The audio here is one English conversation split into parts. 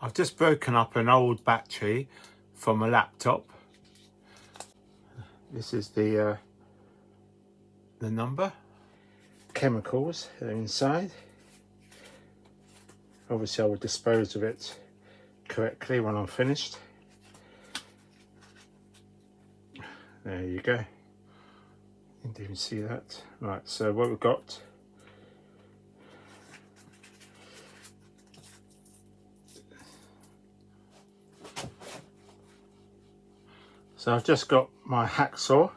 I've just broken up an old battery from a laptop. This is the number. Chemicals are inside. Obviously I will dispose of it correctly when I'm finished. There you go. You didn't even see that. Right, so what we've got, so I've just got my hacksaw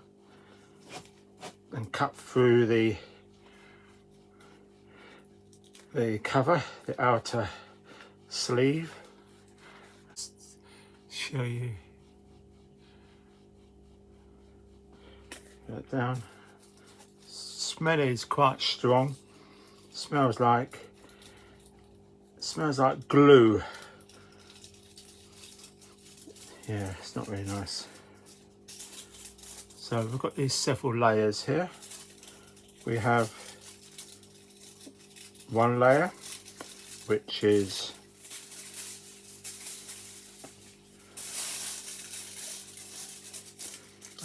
and cut through the cover, the outer sleeve. Let's show you that down. Smell is quite strong. Smells like glue. Yeah, it's not very nice. So we've got these several layers here. We have one layer, which is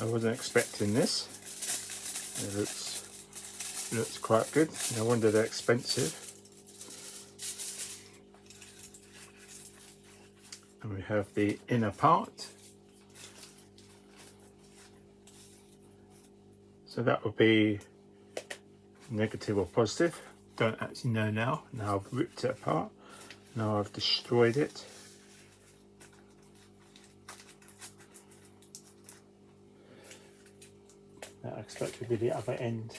I wasn't expecting this. It looks quite good. No wonder they're expensive. And we have the inner part. So that would be negative or positive. Don't actually know now. Now I've ripped it apart. Now I've destroyed it. That I expect to be the other end.